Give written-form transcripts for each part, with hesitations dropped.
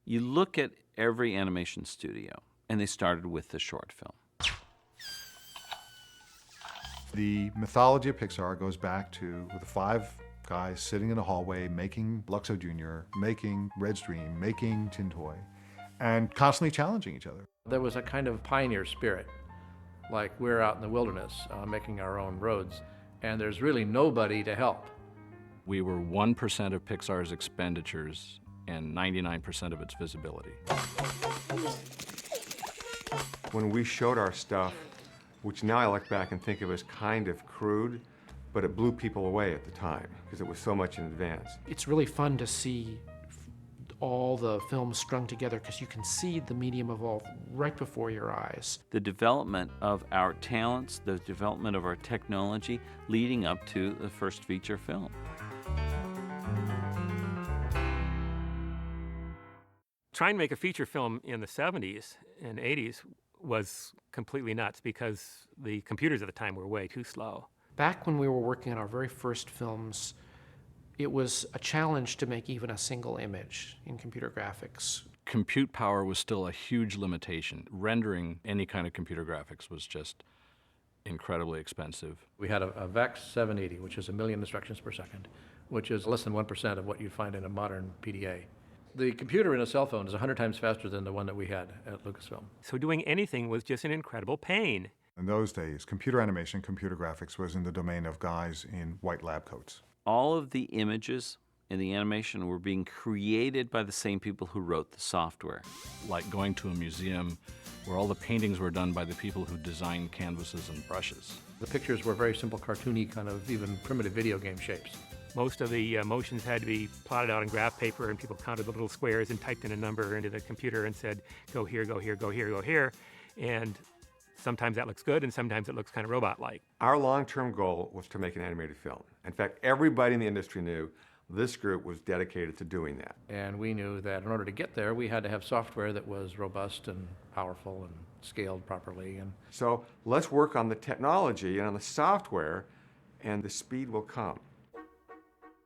You look at every animation studio, and they started with the short film. The mythology of Pixar goes back to the 5 guys sitting in a hallway making Luxo Jr., making Red's Dream, making Tin Toy, and constantly challenging each other. There was a kind of pioneer spirit, like we're out in the wilderness making our own roads, and there's really nobody to help. We were 1% of Pixar's expenditures and 99% of its visibility. When we showed our stuff, which now I look back and think of as kind of crude, but it blew people away at the time because it was so much in advance. It's really fun to see all the films strung together because you can see the medium evolve right before your eyes. The development of our talents, the development of our technology leading up to the first feature film. Trying to make a feature film in the 70s and 80s was completely nuts because the computers at the time were way too slow. Back when we were working on our very first films, it was a challenge to make even a single image in computer graphics. Compute power was still a huge limitation. Rendering any kind of computer graphics was just incredibly expensive. We had a VEX 780, which is 1 million instructions per second, which is less than 1% of what you'd find in a modern PDA. The computer in a cell phone is 100 times faster than the one that we had at Lucasfilm. So doing anything was just an incredible pain. In those days, computer animation, computer graphics was in the domain of guys in white lab coats. All of the images in the animation were being created by the same people who wrote the software. Like going to a museum where all the paintings were done by the people who designed canvases and brushes. The pictures were very simple, cartoony, kind of even primitive video game shapes. Most of the motions had to be plotted out on graph paper, and people counted the little squares and typed in a number into the computer and said, go here, go here, go here, go here. And sometimes that looks good, and sometimes it looks kind of robot-like. Our long-term goal was to make an animated film. In fact, everybody in the industry knew this group was dedicated to doing that. And we knew that in order to get there, we had to have software that was robust and powerful and scaled properly. And so let's work on the technology and on the software, and the speed will come.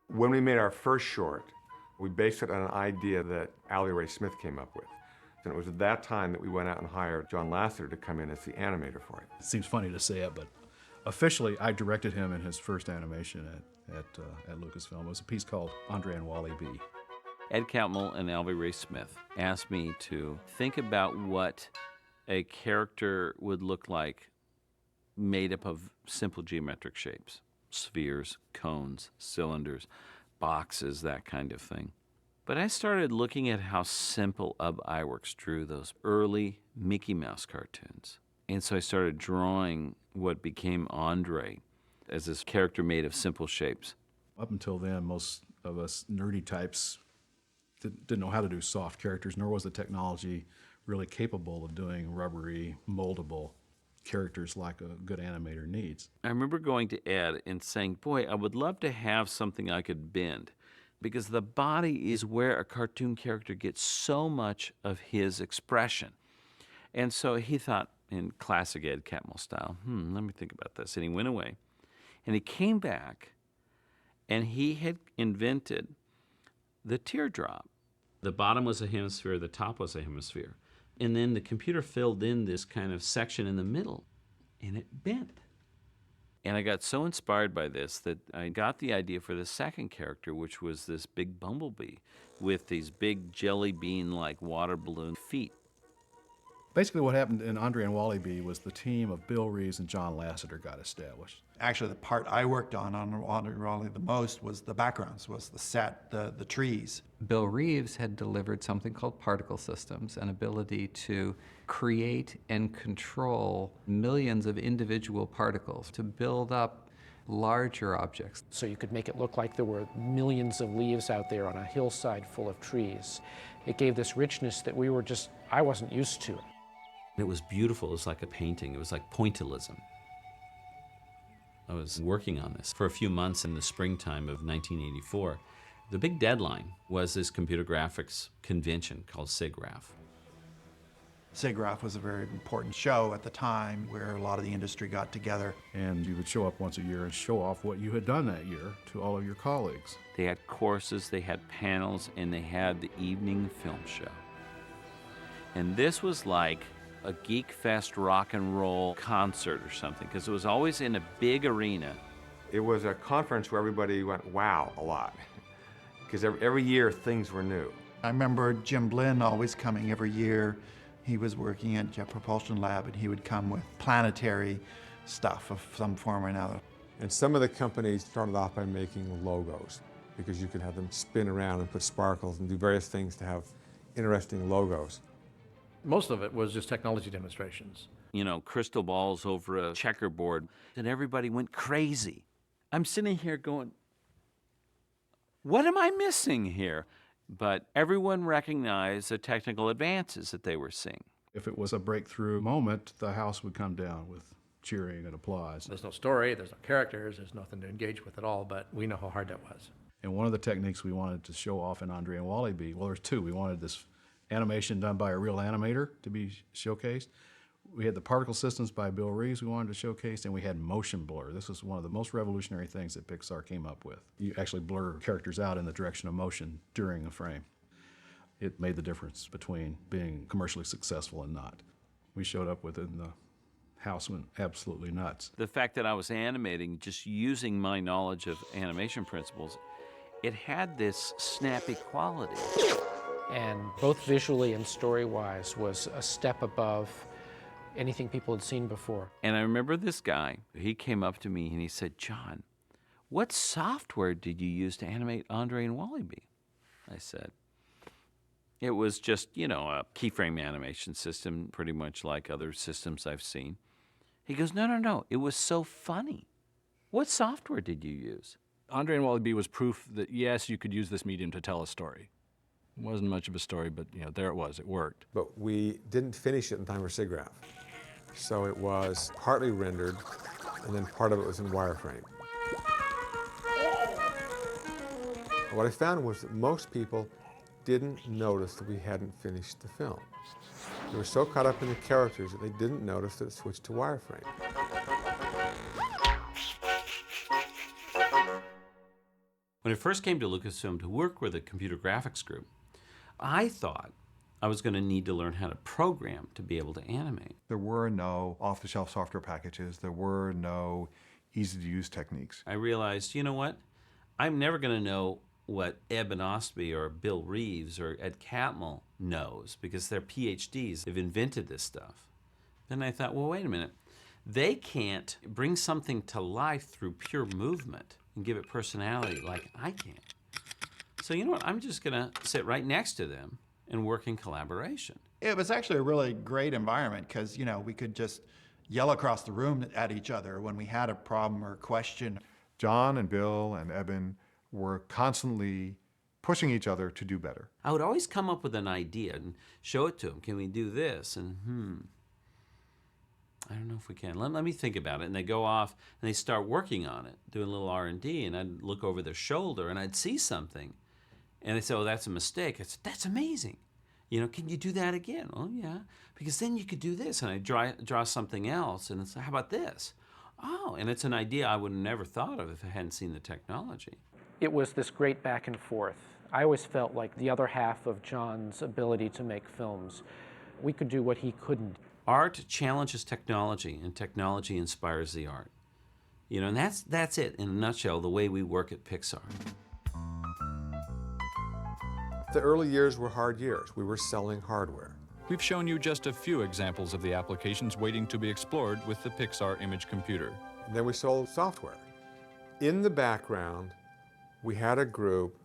When we made our first short, we based it on an idea that Allie Ray Smith came up with. And it was at that time that we went out and hired John Lasseter to come in as the animator for it. It seems funny to say it, but officially I directed him in his first animation at Lucasfilm. It was a piece called Andre and Wally B. Ed Catmull and Alvy Ray Smith asked me to think about what a character would look like made up of simple geometric shapes. Spheres, cones, cylinders, boxes, that kind of thing. But I started looking at how simple Ub Iwerks drew those early Mickey Mouse cartoons. And so I started drawing what became Andre as this character made of simple shapes. Up until then, most of us nerdy types didn't know how to do soft characters, nor was the technology really capable of doing rubbery, moldable characters like a good animator needs. I remember going to Ed and saying, boy, I would love to have something I could bend, because the body is where a cartoon character gets so much of his expression. And so he thought, in classic Ed Catmull style, let me think about this. And he went away. And he came back, and he had invented the teardrop. The bottom was a hemisphere, the top was a hemisphere. And then the computer filled in this kind of section in the middle, and it bent. And I got so inspired by this that I got the idea for the second character, which was this big bumblebee with these big jelly bean-like water balloon feet. Basically what happened in Andre and Wally B was the team of Bill Reeves and John Lasseter got established. Actually, the part I worked on Raleigh the most was the backgrounds, was the set, the trees. Bill Reeves had delivered something called particle systems, an ability to create and control millions of individual particles to build up larger objects. So you could make it look like there were millions of leaves out there on a hillside full of trees. It gave this richness that I wasn't used to. It was beautiful. It was like a painting. It was like pointillism. I was working on this for a few months in the springtime of 1984. The big deadline was this computer graphics convention called SIGGRAPH. SIGGRAPH was a very important show at the time where a lot of the industry got together. And you would show up once a year and show off what you had done that year to all of your colleagues. They had courses, they had panels, and they had the evening film show. And this was like a Geek Fest rock and roll concert or something, because it was always in a big arena. It was a conference where everybody went, wow, a lot. Because every year things were new. I remember Jim Blinn always coming every year. He was working at Jet Propulsion Lab, and he would come with planetary stuff of some form or another. And some of the companies started off by making logos, because you could have them spin around and put sparkles and do various things to have interesting logos. Most of it was just technology demonstrations. You know, crystal balls over a checkerboard, and everybody went crazy. I'm sitting here going, what am I missing here? But everyone recognized the technical advances that they were seeing. If it was a breakthrough moment, the house would come down with cheering and applause. There's no story, there's no characters, there's nothing to engage with at all, but we know how hard that was. And one of the techniques we wanted to show off in Andre and Wally-E, well, there's two. We wanted this animation done by a real animator to be showcased. We had the particle systems by Bill Reeves we wanted to showcase, and we had motion blur. This was one of the most revolutionary things that Pixar came up with. You actually blur characters out in the direction of motion during a frame. It made the difference between being commercially successful and not. We showed up with it, and the house went absolutely nuts. The fact that I was animating, just using my knowledge of animation principles, it had this snappy quality. And both visually and story-wise was a step above anything people had seen before. And I remember this guy, he came up to me and he said, John, what software did you use to animate Andre and Wally-E? I said, it was just, you know, a keyframe animation system, pretty much like other systems I've seen. He goes, no, it was so funny. What software did you use? Andre and Wally-E was proof that, yes, you could use this medium to tell a story. It wasn't much of a story, but you know, there it was, it worked. But we didn't finish it in time for SIGGRAPH. So it was partly rendered, and then part of it was in wireframe. What I found was that most people didn't notice that we hadn't finished the film. They were so caught up in the characters that they didn't notice that it switched to wireframe. When I first came to Lucasfilm to work with a computer graphics group, I thought I was going to need to learn how to program to be able to animate. There were no off-the-shelf software packages. There were no easy-to-use techniques. I realized, you know what? I'm never going to know what Eben Ostby or Bill Reeves or Ed Catmull knows because they're PhDs. They've invented this stuff. Then I thought, well, wait a minute. They can't bring something to life through pure movement and give it personality like I can. So you know what? I'm just going to sit right next to them and work in collaboration. It was actually a really great environment because, you know, we could just yell across the room at each other when we had a problem or question. John and Bill and Eben were constantly pushing each other to do better. I would always come up with an idea and show it to them. Can we do this? And I don't know if we can. Let me think about it. And they go off and they start working on it, doing a little R&D, and I'd look over their shoulder and I'd see something. And they say, oh, that's a mistake. I said, that's amazing. You know, can you do that again? Oh, yeah, because then you could do this. And I draw something else, and it's, how about this? Oh, and it's an idea I would have never thought of if I hadn't seen the technology. It was this great back and forth. I always felt like the other half of John's ability to make films. We could do what he couldn't. Art challenges technology, and technology inspires the art. You know, and that's it, in a nutshell, the way we work at Pixar. The early years were hard years. We were selling hardware. We've shown you just a few examples of the applications waiting to be explored with the Pixar image computer. And then we sold software. In the background, we had a group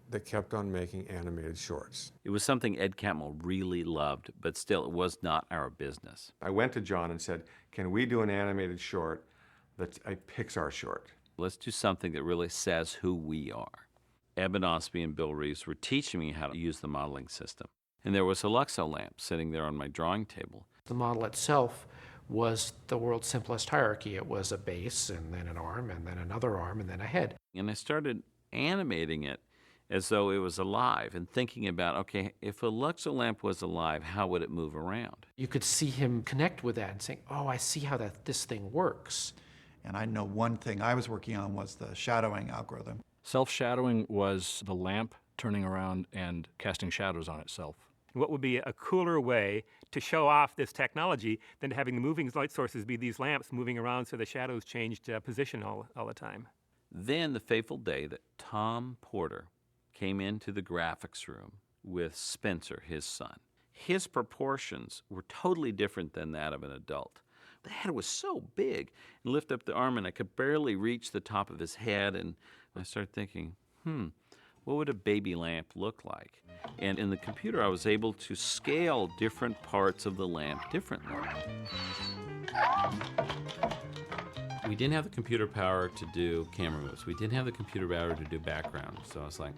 that kept on making animated shorts. It was something Ed Catmull really loved, but still, it was not our business. I went to John and said, can we do an animated short that's a Pixar short? Let's do something that really says who we are. Eben Ostby and Bill Reeves were teaching me how to use the modeling system. And there was a Luxo lamp sitting there on my drawing table. The model itself was the world's simplest hierarchy. It was a base, and then an arm, and then another arm, and then a head. And I started animating it as though it was alive and thinking about, okay, if a Luxo lamp was alive, how would it move around? You could see him connect with that and saying, oh, I see how this thing works. And I know one thing I was working on was the shadowing algorithm. Self-shadowing was the lamp turning around and casting shadows on itself. What would be a cooler way to show off this technology than having the moving light sources be these lamps moving around so the shadows changed position all the time? Then the fateful day that Tom Porter came into the graphics room with Spencer, his son. His proportions were totally different than that of an adult. The head was so big. And lift up the arm, and I could barely reach the top of his head. And I started thinking, what would a baby lamp look like? And in the computer, I was able to scale different parts of the lamp differently. We didn't have the computer power to do camera moves. We didn't have the computer power to do background. So I was like,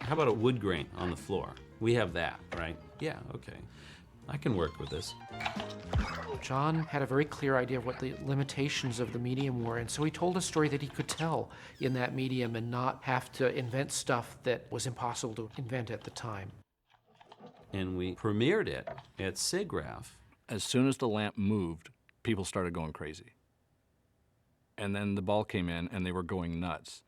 how about a wood grain on the floor? We have that, right? Yeah, okay. I can work with this. John had a very clear idea of what the limitations of the medium were, and so he told a story that he could tell in that medium and not have to invent stuff that was impossible to invent at the time. And we premiered it at SIGGRAPH. As soon as the lamp moved, people started going crazy. And then the ball came in, and they were going nuts.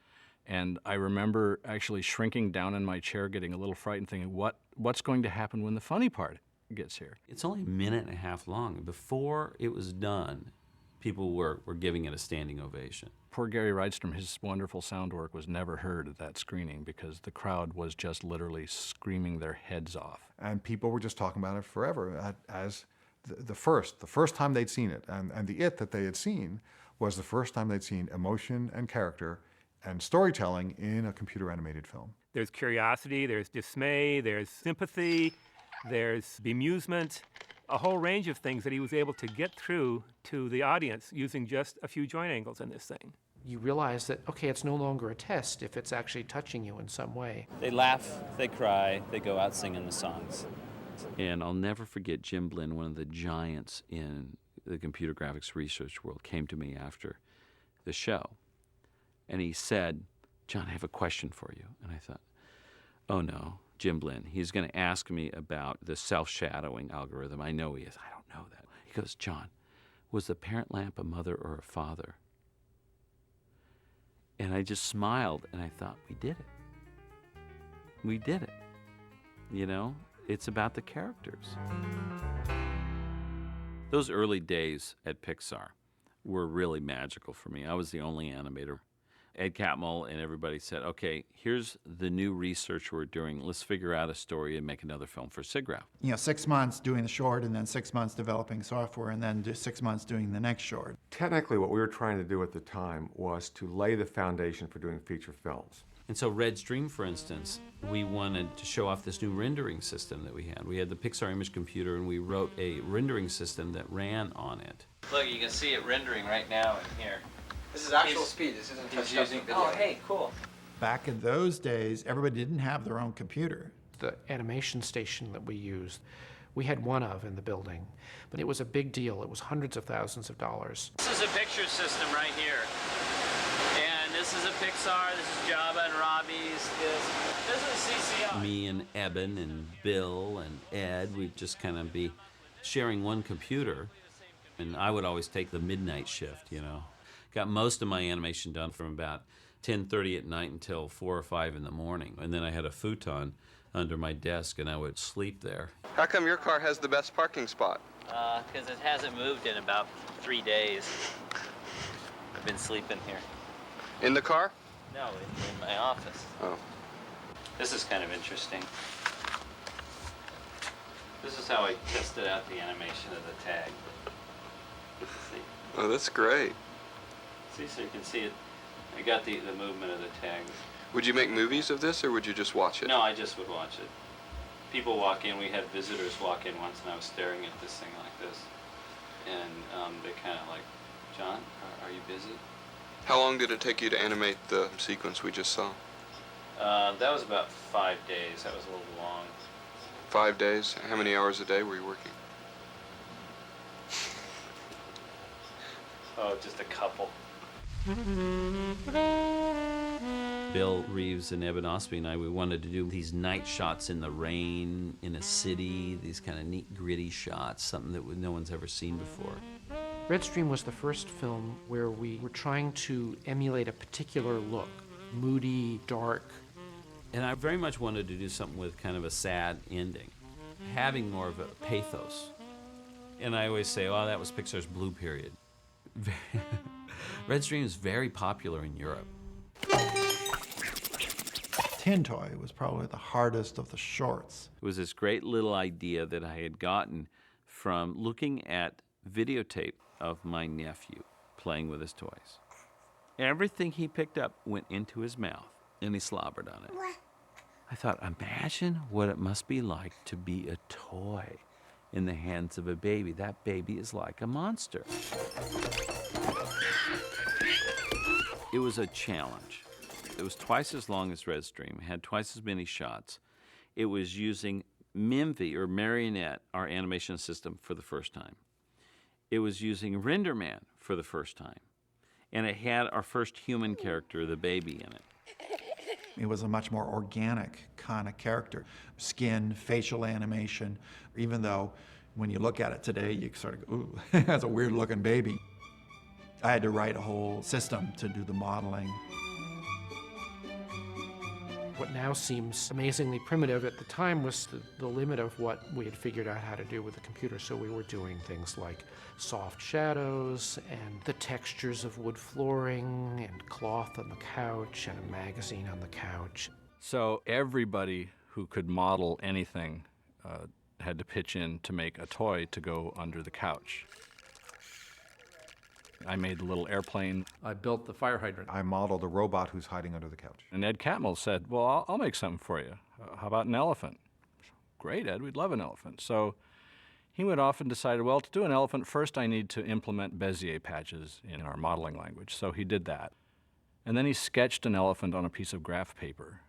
And I remember actually shrinking down in my chair, getting a little frightened, thinking, what's going to happen when the funny part gets here? It's only a minute and a half long. Before it was done, people were giving it a standing ovation. Poor Gary Rydstrom, his wonderful sound work was never heard at that screening because the crowd was just literally screaming their heads off. And people were just talking about it forever as the first time they'd seen it. And the it that they had seen was the first time they'd seen emotion and character and storytelling in a computer animated film. There's curiosity, there's dismay, there's sympathy, there's bemusement, a whole range of things that he was able to get through to the audience using just a few joint angles in this thing. You realize that, okay, it's no longer a test if it's actually touching you in some way. They laugh, they cry, they go out singing the songs. And I'll never forget Jim Blinn, one of the giants in the computer graphics research world, came to me after the show. And he said, John, I have a question for you. And I thought, oh no, Jim Blinn, he's going to ask me about the self-shadowing algorithm. I know he is. I don't know that. He goes, John, was the parent lamp a mother or a father? And I just smiled, and I thought, we did it. We did it. You know, it's about the characters. Those early days at Pixar were really magical for me. I was the only animator. Ed Catmull and everybody said, okay, here's the new research we're doing. Let's figure out a story and make another film for SIGGRAPH. You know, 6 months doing the short and then 6 months developing software and then 6 months doing the next short. Technically, what we were trying to do at the time was to lay the foundation for doing feature films. And so Red Stream, for instance, we wanted to show off this new rendering system that we had. We had the Pixar image computer, and we wrote a rendering system that ran on it. Look, you can see it rendering right now in here. This is actual speed. This isn't touch using video. Oh, hey, cool. Back in those days, everybody didn't have their own computer. The animation station that we used, we had one of in the building, but it was a big deal. It was hundreds of thousands of dollars. This is a picture system right here. And this is a Pixar, this is Jabba and Robbie's, this is CCR. Me and Eben and Bill and Ed, we'd just kind of be sharing one computer, and I would always take the midnight shift, you know. Got most of my animation done from about 10:30 at night until 4 or 5 in the morning. And then I had a futon under my desk, and I would sleep there. How come your car has the best parking spot? Because it hasn't moved in about 3 days. I've been sleeping here. In the car? No, in my office. Oh. This is kind of interesting. This is how I tested out the animation of the tag. See? Oh, that's great. See, so you can see it. I got the movement of the tag. Would you make movies of this, or would you just watch it? No, I just would watch it. People walk in. We had visitors walk in once, and I was staring at this thing like this. And they kind of like, John, are you busy? How long did it take you to animate the sequence we just saw? That was about 5 days. That was a little long. 5 days? How many hours a day were you working? Oh, just a couple. Bill Reeves and Eben Osby and I, we wanted to do these night shots in the rain, in a city, these kind of neat, gritty shots, something that no one's ever seen before. Red Stream was the first film where we were trying to emulate a particular look, moody, dark. And I very much wanted to do something with kind of a sad ending. having more of a pathos. And I always say, oh, that was Pixar's blue period. Red Stream is very popular in Europe. Tin Toy was probably the hardest of the shorts. It was this great little idea that I had gotten from looking at videotape of my nephew playing with his toys. Everything he picked up went into his mouth, and he slobbered on it. I thought, imagine what it must be like to be a toy in the hands of a baby. That baby is like a monster. It was a challenge. It was twice as long as Red Stream, had twice as many shots. It was using Mimvy, or Marionette, our animation system, for the first time. It was using RenderMan for the first time. And it had our first human character, the baby, in it. It was a much more organic kind of character. Skin, facial animation, even though when you look at it today, you sort of go, ooh, that's a weird looking baby. I had to write a whole system to do the modeling. What now seems amazingly primitive at the time was the limit of what we had figured out how to do with the computer. So we were doing things like soft shadows and the textures of wood flooring and cloth on the couch and a magazine on the couch. So everybody who could model anything had to pitch in to make a toy to go under the couch. I made the little airplane. I built the fire hydrant. I modeled a robot who's hiding under the couch. And Ed Catmull said, well, I'll make something for you. How about an elephant? Great, Ed, we'd love an elephant. So he went off and decided, well, to do an elephant, first I need to implement Bezier patches in our modeling language. So he did that. And then he sketched an elephant on a piece of graph paper.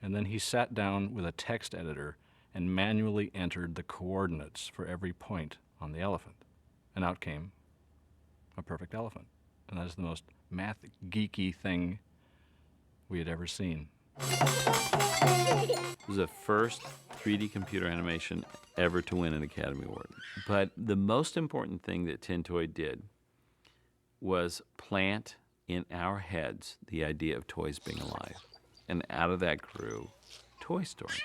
And then he sat down with a text editor and manually entered the coordinates for every point on the elephant. And out came a perfect elephant. And that is the most math geeky thing we had ever seen. It was the first 3D computer animation ever to win an Academy Award. But the most important thing that Tin Toy did was plant in our heads the idea of toys being alive. And out of that grew Toy Story.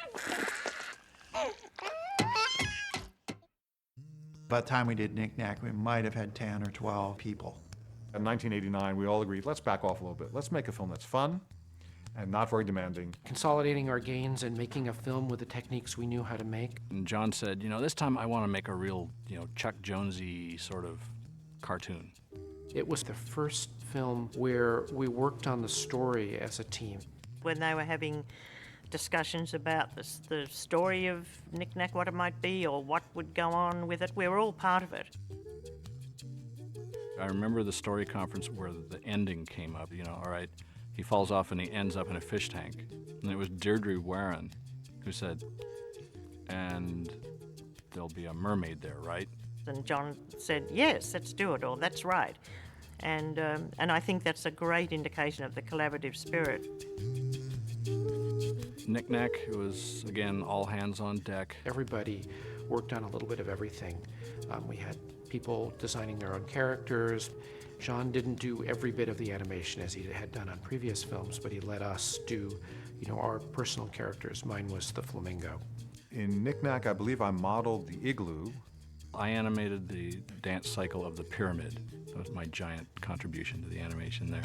By the time we did Knick Knack, we might have had 10 or 12 people. In 1989, we all agreed, let's back off a little bit. Let's make a film that's fun and not very demanding. Consolidating our gains and making a film with the techniques we knew how to make. And John said, this time I want to make a real, Chuck Jonesy sort of cartoon. It was the first film where we worked on the story as a team. When they were having discussions about the story of Knick Knack, what it might be, or what would go on with it, we were all part of it. I remember the story conference where the ending came up, all right, he falls off and he ends up in a fish tank. And it was Deirdre Warren who said, and there'll be a mermaid there, right? And John said, yes, let's do it, or that's right. And I think that's a great indication of the collaborative spirit. Knick Knack, it was, again, all hands on deck. Everybody worked on a little bit of everything. We had people designing their own characters. John didn't do every bit of the animation as he had done on previous films, but he let us do, our personal characters. Mine was the flamingo. In Knick Knack, I believe I modeled the igloo. I animated the dance cycle of the pyramid. That was my giant contribution to the animation there.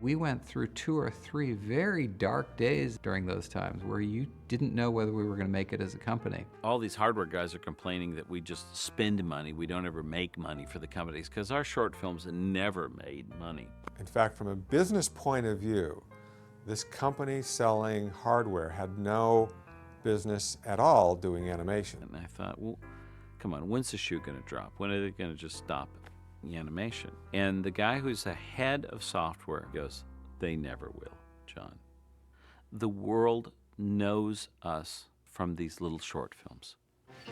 We went through 2 or 3 very dark days during those times where you didn't know whether we were going to make it as a company. All these hardware guys are complaining that we just spend money. We don't ever make money for the companies because our short films never made money. In fact, from a business point of view, this company selling hardware had no business at all doing animation. And I thought, well, come on, when's the shoe going to drop? When are they going to just stop the animation? And the guy who's the head of software goes, they never will, John. The world knows us from these little short films.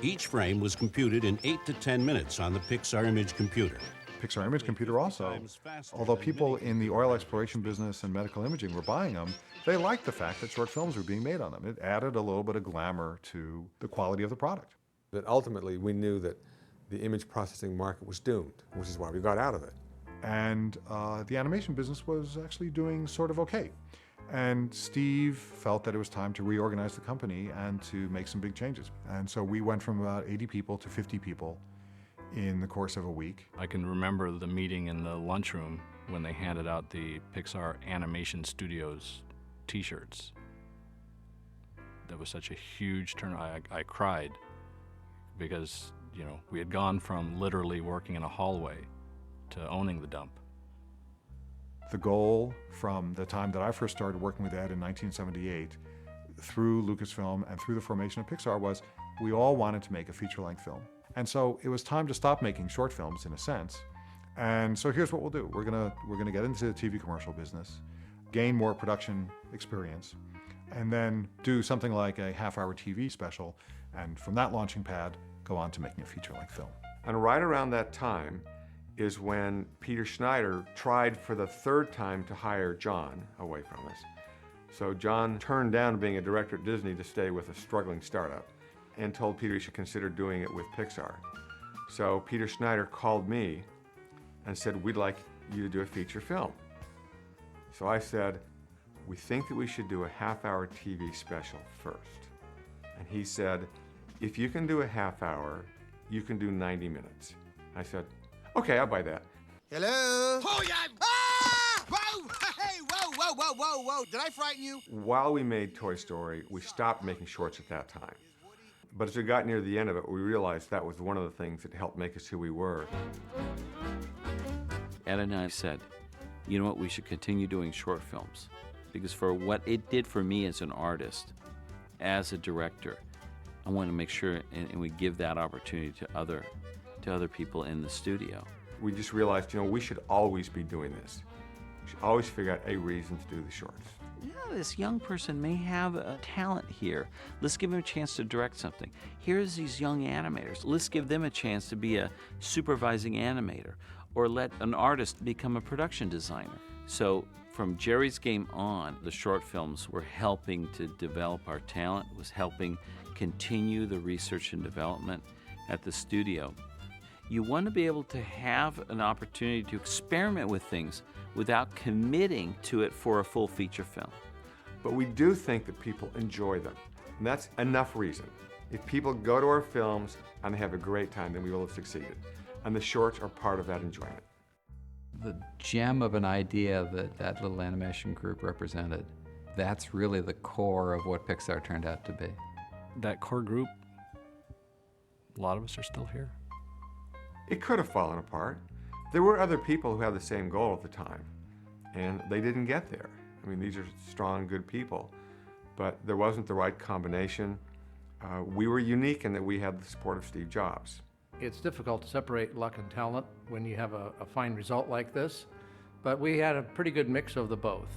Each frame was computed in 8 to 10 minutes on the Pixar image computer. Pixar image computer also, although people in the oil exploration business and medical imaging were buying them, they liked the fact that short films were being made on them. It added a little bit of glamour to the quality of the product. But ultimately, we knew that the image processing market was doomed, which is why we got out of it. And the animation business was actually doing sort of okay. And Steve felt that it was time to reorganize the company and to make some big changes. And so we went from about 80 people to 50 people in the course of a week. I can remember the meeting in the lunchroom when they handed out the Pixar Animation Studios t-shirts. That was such a huge turnout. I cried because, you know, we had gone from literally working in a hallway to owning the dump. The goal from the time that I first started working with Ed in 1978 through Lucasfilm and through the formation of Pixar was we all wanted to make a feature-length film. And so it was time to stop making short films in a sense. And so here's what we'll do. We're gonna get into the TV commercial business, gain more production experience, and then do something like a half-hour TV special, and from that launching pad, go on to making a feature-length film. And right around that time is when Peter Schneider tried for the third time to hire John away from us. So John turned down being a director at Disney to stay with a struggling startup and told Peter he should consider doing it with Pixar. So Peter Schneider called me and said, we'd like you to do a feature film. So I said, we think that we should do a half-hour TV special first. And he said, if you can do a half hour, you can do 90 minutes. I said, okay, I'll buy that. Hello? Oh, yeah! Ah! Whoa! Hey, whoa! Did I frighten you? While we made Toy Story, we stopped making shorts at that time. But as we got near the end of it, we realized that was one of the things that helped make us who we were. Ed and I said, you know what, we should continue doing short films. Because for what it did for me as an artist, as a director, I want to make sure and we give that opportunity to other people in the studio. We just realized, you know, we should always be doing this. We should always figure out a reason to do the shorts. Yeah, this young person may have a talent here. Let's give him a chance to direct something. Here's these young animators. Let's give them a chance to be a supervising animator, or let an artist become a production designer. So from Jerry's Game on, the short films were helping to develop our talent, was helping continue the research and development at the studio. You want to be able to have an opportunity to experiment with things without committing to it for a full feature film. But we do think that people enjoy them, and that's enough reason. If people go to our films and they have a great time, then we will have succeeded. And the shorts are part of that enjoyment. The gem of an idea that that little animation group represented, that's really the core of what Pixar turned out to be. That core group, a lot of us are still here. It could have fallen apart. There were other people who had the same goal at the time, and they didn't get there. I mean, these are strong, good people, but there wasn't the right combination. We were unique in that we had the support of Steve Jobs. It's difficult to separate luck and talent when you have a fine result like this, but we had a pretty good mix of the both.